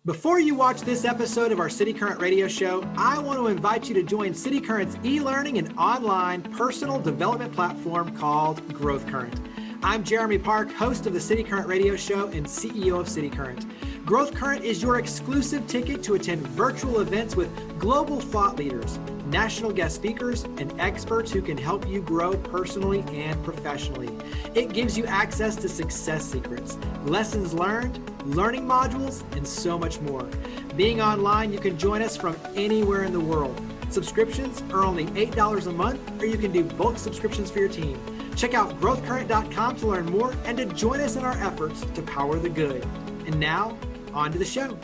Before you watch this episode of our cityCURRENT radio show, I want to invite you to join cityCURRENT's e-learning and online personal development platform called GrowthCurrent. I'm Jeremy Park, host of the cityCURRENT radio show and CEO of cityCURRENT. GrowthCurrent is your exclusive ticket to attend virtual events with global thought leaders, national guest speakers, and experts who can help you grow personally and professionally. It gives you access to success secrets, lessons learned, learning modules, and so much more. Being online, you can join us from anywhere in the world. Subscriptions are only $8 a month, or you can do bulk subscriptions for your team. Check out growthcurrent.com to learn more and to join us in our efforts to power the good. And now, on to the show.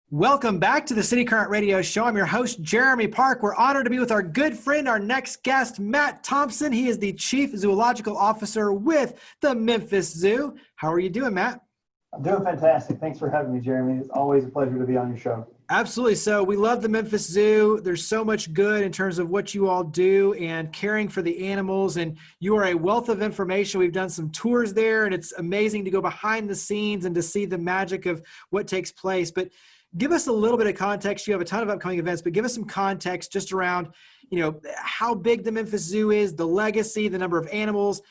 Welcome back to the cityCURRENT radio show. I'm your host, Jeremy Park. We're honored to be with our good friend, our next guest, Matt Thompson. He is the Chief Zoological Officer with the Memphis Zoo. How are you doing, Matt? I'm doing fantastic. Thanks for having me, Jeremy. It's always a pleasure to be on your show. Absolutely. So we love the Memphis Zoo. There's so much good in terms of what you all do and caring for the animals. And you are a wealth of information. We've done some tours there, and it's amazing to go behind the scenes and to see the magic of what takes place. But give us a little bit of context. You have a ton of upcoming events, but give us some context just around, how big the Memphis Zoo is, the legacy, the number of animals.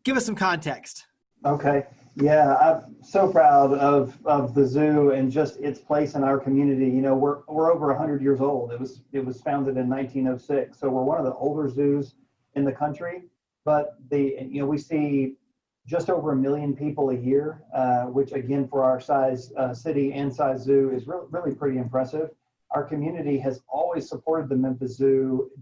Give us some context. Okay. Yeah, I'm so proud of the zoo and just its place in our community. We're over 100 years old. It was founded in 1906, so we're one of the older zoos in the country. But we see just over 1 million people a year, which again for our size city and size zoo is really pretty impressive. Our community has always supported the Memphis Zoo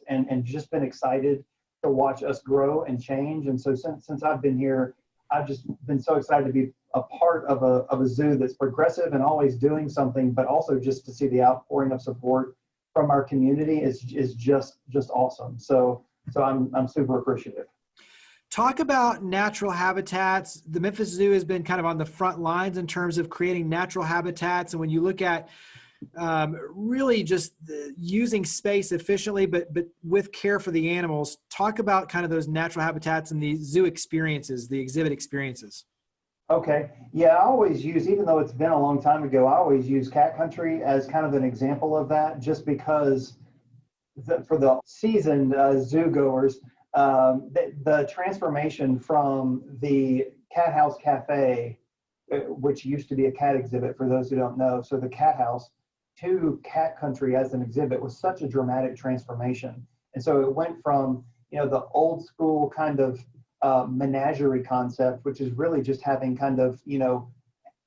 and just been excited to watch us grow and change. And so since I've been here, I've just been so excited to be a part of a zoo that's progressive and always doing something, but also just to see the outpouring of support from our community is just awesome. So I'm super appreciative. Talk about natural habitats. The Memphis Zoo has been kind of on the front lines in terms of creating natural habitats. And when you look at really just using space efficiently, but with care for the animals, talk about kind of those natural habitats and the zoo experiences, the exhibit experiences. Okay. Yeah, I always use, even though it's been a long time ago, I always use cat country as kind of an example of that, just because for the seasoned zoo goers, the transformation from the Cat House Cafe, which used to be a cat exhibit for those who don't know, so the Cat House, to cat country as an exhibit was such a dramatic transformation. And so it went from, the old school kind of menagerie concept, which is really just having kind of, an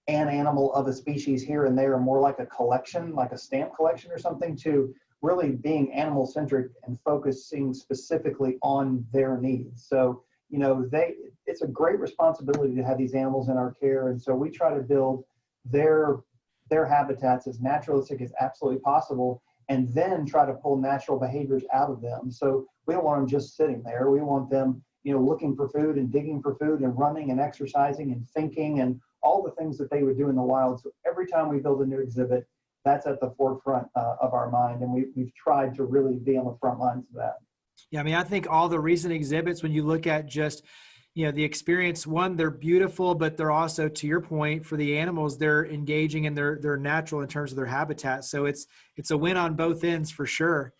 animal of a species here and there, more like a collection, like a stamp collection or something, to really being animal centric and focusing specifically on their needs. So, it's a great responsibility to have these animals in our care. And so we try to build their habitats as naturalistic as absolutely possible, and then try to pull natural behaviors out of them. So we don't want them just sitting there. We want them, looking for food and digging for food and running and exercising and thinking and all the things that they would do in the wild. So every time we build a new exhibit, that's at the forefront of our mind. And we've tried to really be on the front lines of that. Yeah, I think all the recent exhibits, when you look at just the experience, one, they're beautiful, but they're also, to your point, for the animals, they're engaging and they're natural in terms of their habitat. So it's a win on both ends for sure.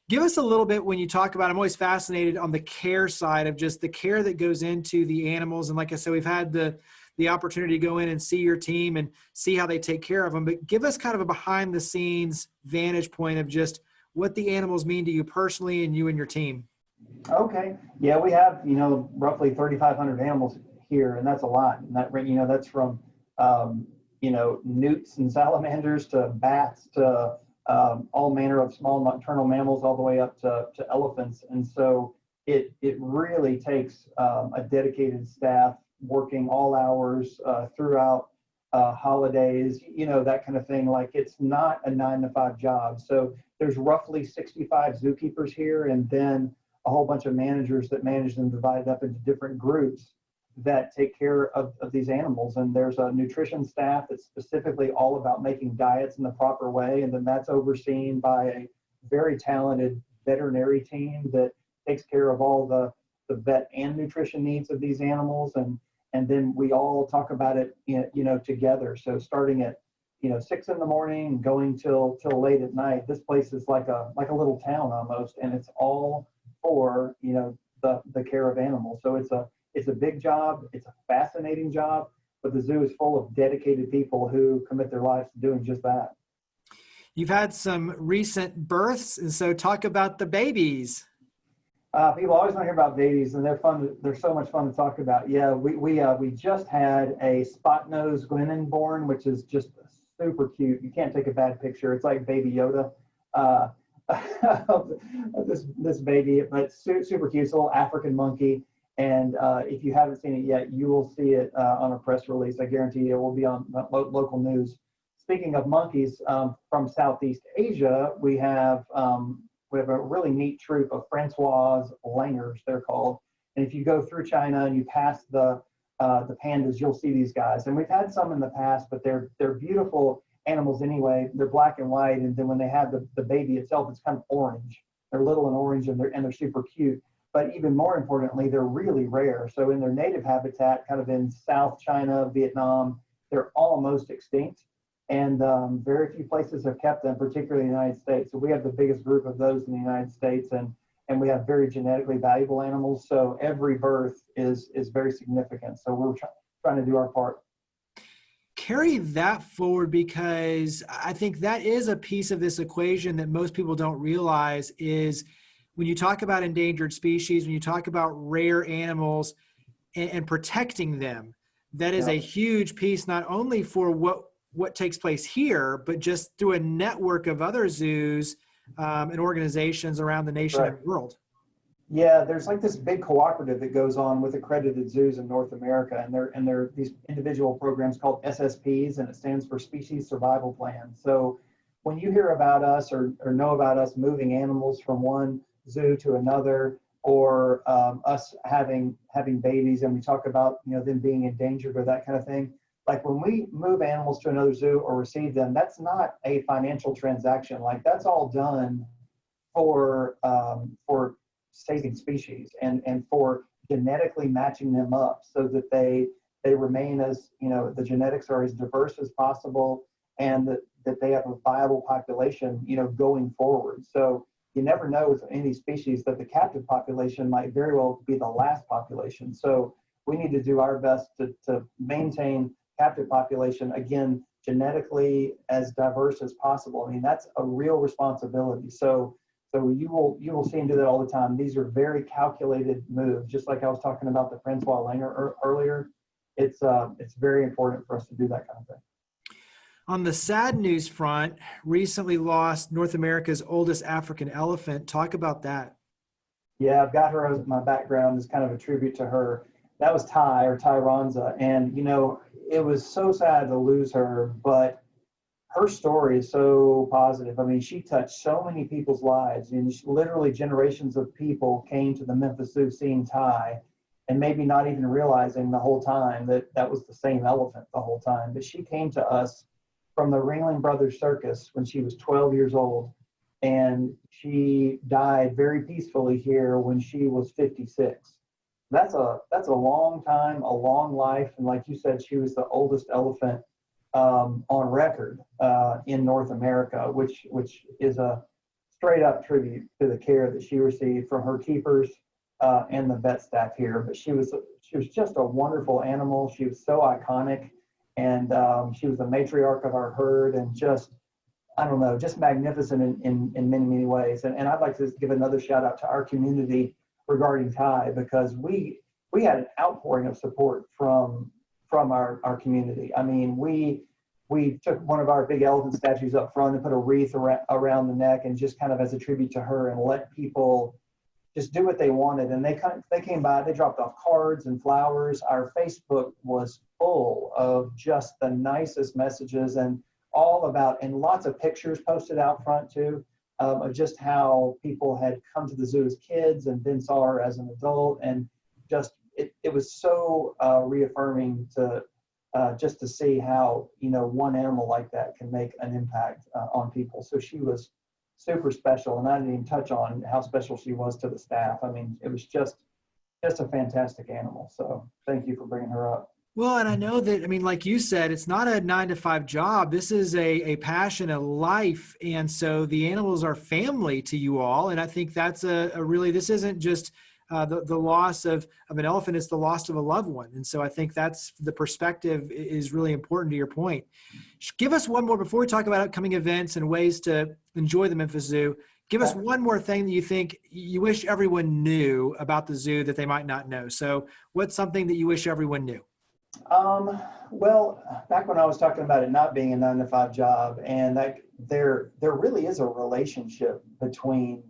Give us a little bit when you talk about, I'm always fascinated on the care side of just the care that goes into the animals. And like I said, we've had the opportunity to go in and see your team and see how they take care of them, but give us kind of a behind the scenes vantage point of just what the animals mean to you personally and you and your team. Okay. Yeah, we have, roughly 3,500 animals here, and that's a lot. And that, that's from, newts and salamanders to bats to all manner of small nocturnal mammals, all the way up to elephants. And so it really takes a dedicated staff working all hours throughout holidays, that kind of thing. Like, it's not a 9-to-5 job. So there's roughly 65 zookeepers here, and then a whole bunch of managers that manage them, divided up into different groups that take care of these animals. And there's a nutrition staff that's specifically all about making diets in the proper way. And then that's overseen by a very talented veterinary team that takes care of all the vet and nutrition needs of these animals. And and then we all talk about it, together. So starting at 6 in the morning and going till late at night. This place is like a little town almost, and it's all for the care of animals. So it's a big job. It's a fascinating job, but the zoo is full of dedicated people who commit their lives to doing just that. You've had some recent births, and so talk about the babies. People always want to hear about babies, and they're fun. They're so much fun to talk about. Yeah, we just had a spot-nosed Glennon born, which is just super cute. You can't take a bad picture. It's like Baby Yoda. This baby, but super cute. It's a little African monkey, and if you haven't seen it yet, you will see it on a press release. I guarantee you, it will be on local news. Speaking of monkeys, from Southeast Asia, we have a really neat troop of Francois langurs, they're called. And if you go through China and you pass the pandas, you'll see these guys. And we've had some in the past, but they're beautiful animals anyway. They're black and white, and then when they have the baby itself, it's kind of orange. They're little and orange, and they're super cute. But even more importantly, they're really rare. So in their native habitat, kind of in South China, Vietnam, they're almost extinct. And very few places have kept them, particularly in the United States. So we have the biggest group of those in the United States, and we have very genetically valuable animals. So every birth is very significant. So we're trying to do our part. Carry that forward, because I think that is a piece of this equation that most people don't realize is when you talk about endangered species, when you talk about rare animals and protecting them, that is a huge piece, not only for what takes place here, but just through a network of other zoos and organizations around the nation and world. Yeah, there's like this big cooperative that goes on with accredited zoos in North America, and they're these individual programs called SSPs, and it stands for Species Survival Plan. So when you hear about us or know about us moving animals from one zoo to another, or us having babies, and we talk about them being endangered or that kind of thing. Like when we move animals to another zoo or receive them, that's not a financial transaction. Like that's all done for saving species and for genetically matching them up so that they remain as, the genetics are as diverse as possible, and that they have a viable population, going forward. So you never know with any species that the captive population might very well be the last population. So we need to do our best to maintain captive population, again, genetically as diverse as possible. I mean, that's a real responsibility. So you will see him do that all the time. These are very calculated moves, just like I was talking about the Francois langur earlier. It's very important for us to do that kind of thing. On the sad news front, recently lost North America's oldest African elephant. Talk about that. Yeah, I've got her as my background as kind of a tribute to her. That was Tyranza, and it was so sad to lose her, but her story is so positive. I mean, she touched so many people's lives, and literally generations of people came to the Memphis Zoo seeing Ty, and maybe not even realizing the whole time that was the same elephant the whole time. But she came to us from the Ringling Brothers Circus when she was 12 years old, and she died very peacefully here when she was 56. That's a long time, a long life, and like you said, she was the oldest elephant on record in North America, which is a straight up tribute to the care that she received from her keepers and the vet staff here. But she was just a wonderful animal. She was so iconic, and she was the matriarch of our herd, and just magnificent in many, many ways. And I'd like to give another shout out to our community regarding Ty, because we had an outpouring of support from our community. I mean, we took one of our big elephant statues up front and put a wreath around the neck, and just kind of as a tribute to her, and let people just do what they wanted. And they came by, they dropped off cards and flowers. Our Facebook was full of just the nicest messages, and lots of pictures posted out front too, of just how people had come to the zoo as kids and then saw her as an adult. And just it was so reaffirming to just to see how one animal like that can make an impact on people. So she was super special, and I didn't even touch on how special she was to the staff. I mean, it was just just a fantastic animal. So thank you for bringing her up. Well, and I know that, I mean, like you said, it's not a 9 to 5 job. This is a passion, a life. And so the animals are family to you all. And I think that's a really, this isn't just the loss of an elephant, it's the loss of a loved one. And so I think that's the perspective is really important to your point. Give us one more, before we talk about upcoming events and ways to enjoy the Memphis Zoo, give us one more thing that you think you wish everyone knew about the zoo that they might not know. So what's something that you wish everyone knew? Well, back when I was talking about it not being a 9 to 5 job, and that there really is a relationship between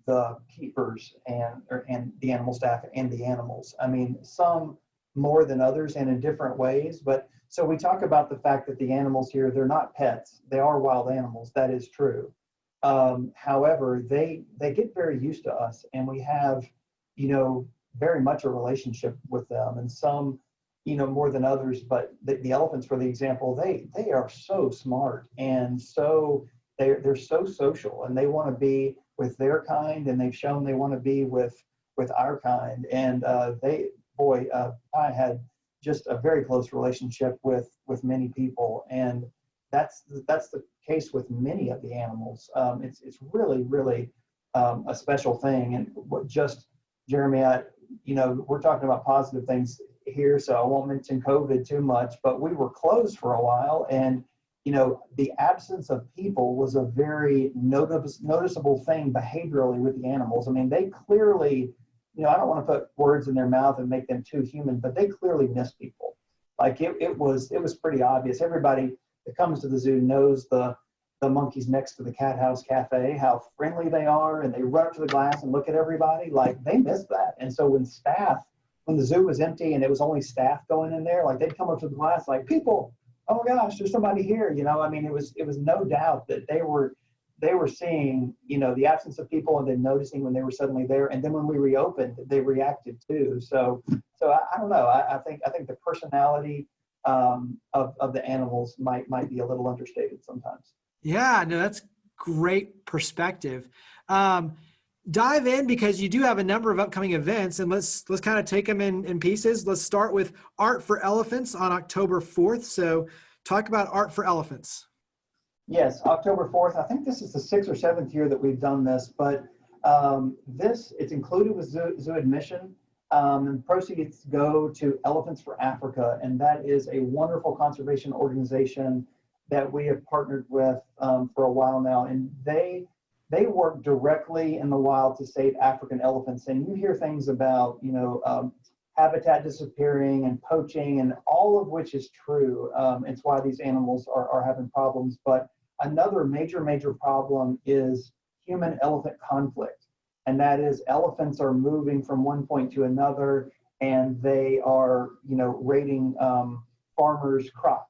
the keepers and the animal staff and the animals. I mean, some more than others and in different ways. But so we talk about the fact that the animals here, they're not pets. They are wild animals. That is true. However, they get very used to us, and we have, very much a relationship with them, and some, more than others. But the elephants, for the example, they are so smart, and so they're so social, and they want to be with their kind, and they've shown they want to be with our kind. And I had just a very close relationship with many people, and that's the case with many of the animals. It's really, really a special thing. And Jeremy, we're talking about positive things here, so I won't mention COVID too much, but we were closed for a while, and the absence of people was a very noticeable thing behaviorally with the animals. I mean, they clearly, I don't want to put words in their mouth and make them too human, but they clearly miss people. Like it was pretty obvious. Everybody that comes to the zoo knows the monkeys next to the Cat House Cafe, how friendly they are, and they run up to the glass and look at everybody. Like, they miss that. And so when the zoo was empty and it was only staff going in there, like, they'd come up to the glass like, people, oh my gosh, there's somebody here. I mean, it was no doubt that they were seeing, the absence of people, and then noticing when they were suddenly there. And then when we reopened, they reacted too. So I don't know. I think the personality of the animals might be a little understated sometimes. Yeah, no, that's great perspective. Dive in, because you do have a number of upcoming events, and let's kind of take them in pieces. Let's start with Art for Elephants on October 4th. So talk about Art for Elephants. Yes, October 4th. I think this is the 6th or 7th year that we've done this, but it's included with zoo admission. And proceeds go to Elephants for Africa, and that is a wonderful conservation organization that we have partnered with for a while now, and they work directly in the wild to save African elephants. And you hear things about habitat disappearing and poaching, and all of which is true. It's why these animals are having problems. But another major problem is human elephant conflict, and that is elephants are moving from one point to another, and they are raiding farmers' crops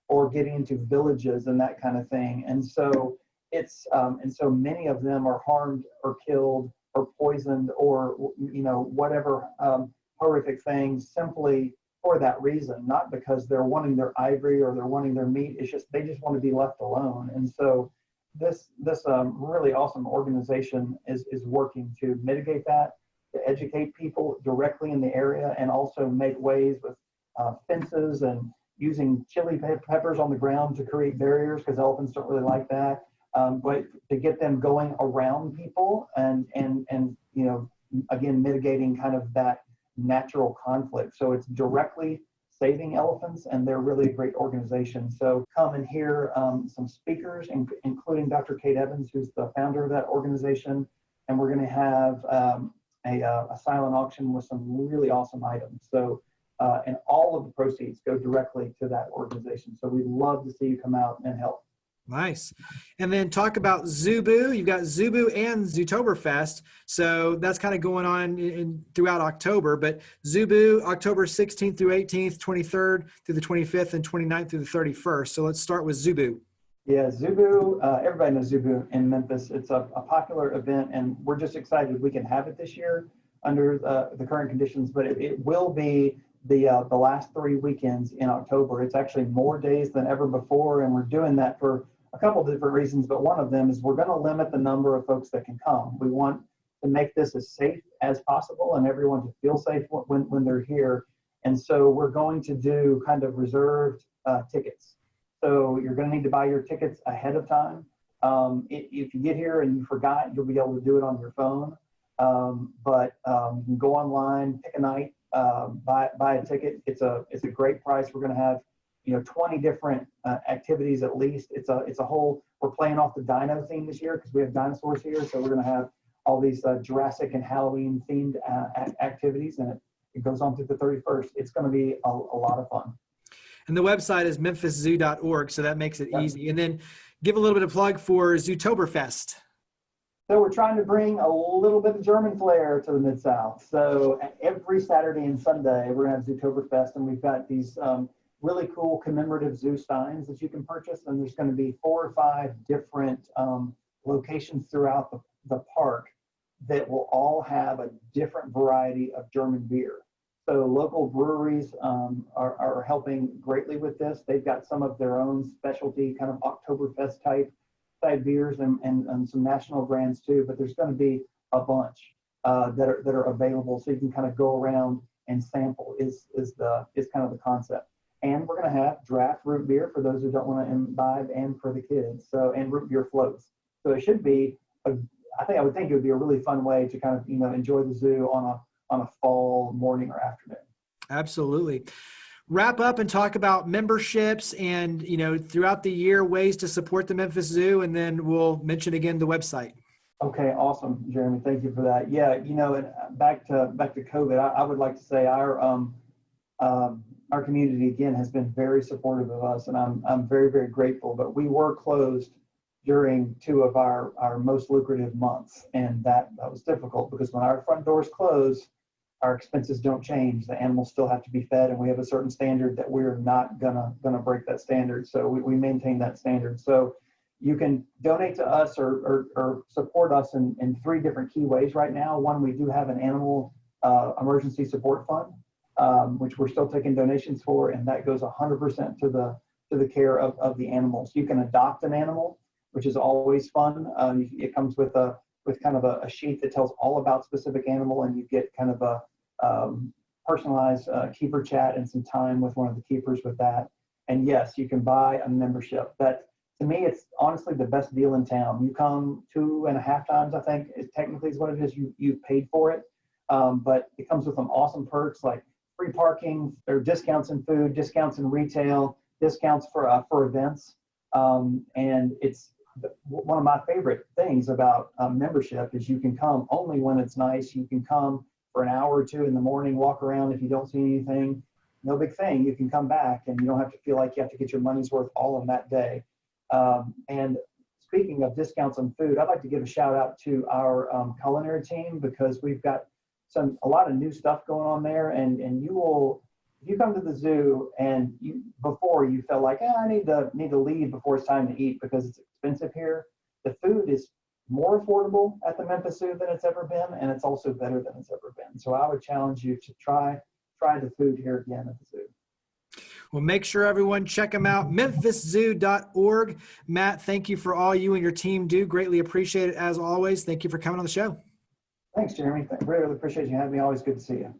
or getting into villages and that kind of thing. And so and so many of them are harmed or killed or poisoned or whatever horrific things, simply for that reason, not because they're wanting their ivory or they're wanting their meat. It's just they just want to be left alone. And so this really awesome organization is working to mitigate that, to educate people directly in the area, and also make ways with fences and using chili peppers on the ground to create barriers, because elephants don't really like that. But to get them going around people and again, mitigating kind of that natural conflict. So it's directly saving elephants, and they're really a great organization. So come and hear some speakers, including Dr. Kate Evans, who's the founder of that organization. And we're going to have a silent auction with some really awesome items. So and all of the proceeds go directly to that organization. So we'd love to see you come out and help. Nice. And then talk about Boo. You've got Boo and Zootoberfest. So that's kind of going on throughout October. But Boo, October 16th through 18th, 23rd through the 25th, and 29th through the 31st. So let's start with Boo. Yeah, Boo. Everybody knows Boo in Memphis. It's a popular event, and we're just excited we can have it this year under the current conditions. But it will be the last 3 weekends in October. It's actually more days than ever before, and we're doing that for a couple of different reasons, but one of them is we're going to limit the number of folks that can come. We want to make this as safe as possible and everyone to feel safe when they're here. And so we're going to do kind of reserved tickets. So you're going to need to buy your tickets ahead of time. If you get here and you forgot, you'll be able to do it on your phone. But you can go online, pick a night, buy a ticket. It's a great price. We're going to have 20 different activities at least. It's a whole. We're playing off the dino theme this year because we have dinosaurs here. So we're going to have all these Jurassic and Halloween themed activities, and it goes on through the 31st. It's going to be a lot of fun. And the website is memphiszoo.org, so that makes it easy. And then give a little bit of plug for Zootoberfest. So we're trying to bring a little bit of German flair to the Mid-South. So every Saturday and Sunday, we're going to have Zootoberfest, and we've got these really cool commemorative zoo signs that you can purchase. And there's going to be 4 or 5 different locations throughout the park that will all have a different variety of German beer. So local breweries are helping greatly with this. They've got some of their own specialty kind of Oktoberfest type beers and some national brands too, but there's going to be a bunch that are available, so you can kind of go around and sample is kind of the concept. And we're going to have draft root beer for those who don't want to imbibe, and for the kids. So, and root beer floats. So it should be I would think it would be a really fun way to kind of enjoy the zoo on a fall morning or afternoon. Absolutely. Wrap up and talk about memberships and, throughout the year, ways to support the Memphis Zoo, and then we'll mention again the website. Okay, awesome, Jeremy. Thank you for that. Yeah, and back to COVID, I would like to say our community again has been very supportive of us, and I'm very, very grateful. But we were closed during 2 of our most lucrative months, and that was difficult because when our front doors close, our expenses don't change. The animals still have to be fed, and we have a certain standard that we're not gonna break that standard. So we maintain that standard. So you can donate to us or support us in 3 different key ways right now. One, we do have an animal emergency support fund, which we're still taking donations for, and that goes 100% to the care of the animals. You can adopt an animal, which is always fun. It comes with kind of a sheet that tells all about specific animal, and you get kind of a personalized keeper chat and some time with one of the keepers with that. And yes, you can buy a membership. That, to me, it's honestly the best deal in town. You come 2.5 times, I think, it technically is what it is. You paid for it, but it comes with some awesome perks like free parking, or discounts in food, discounts in retail, discounts for events, and it's one of my favorite things about membership is you can come only when it's nice. You can come for an hour or 2 in the morning, walk around. If you don't see anything, no big thing. You can come back, and you don't have to feel like you have to get your money's worth all on that day. And speaking of discounts on food, I'd like to give a shout out to our culinary team, because we've got a lot of new stuff going on there. And if you come to the zoo and before you felt like, I need to leave before it's time to eat because it's expensive here, the food is more affordable at the Memphis Zoo than it's ever been, and it's also better than it's ever been. So I would challenge you to try the food here again at the zoo. Well, make sure everyone check them out, memphiszoo.org. Matt, thank you for all you and your team do. Greatly appreciate it as always. Thank you for coming on the show. Thanks, Jeremy. Really appreciate you having me. Always good to see you.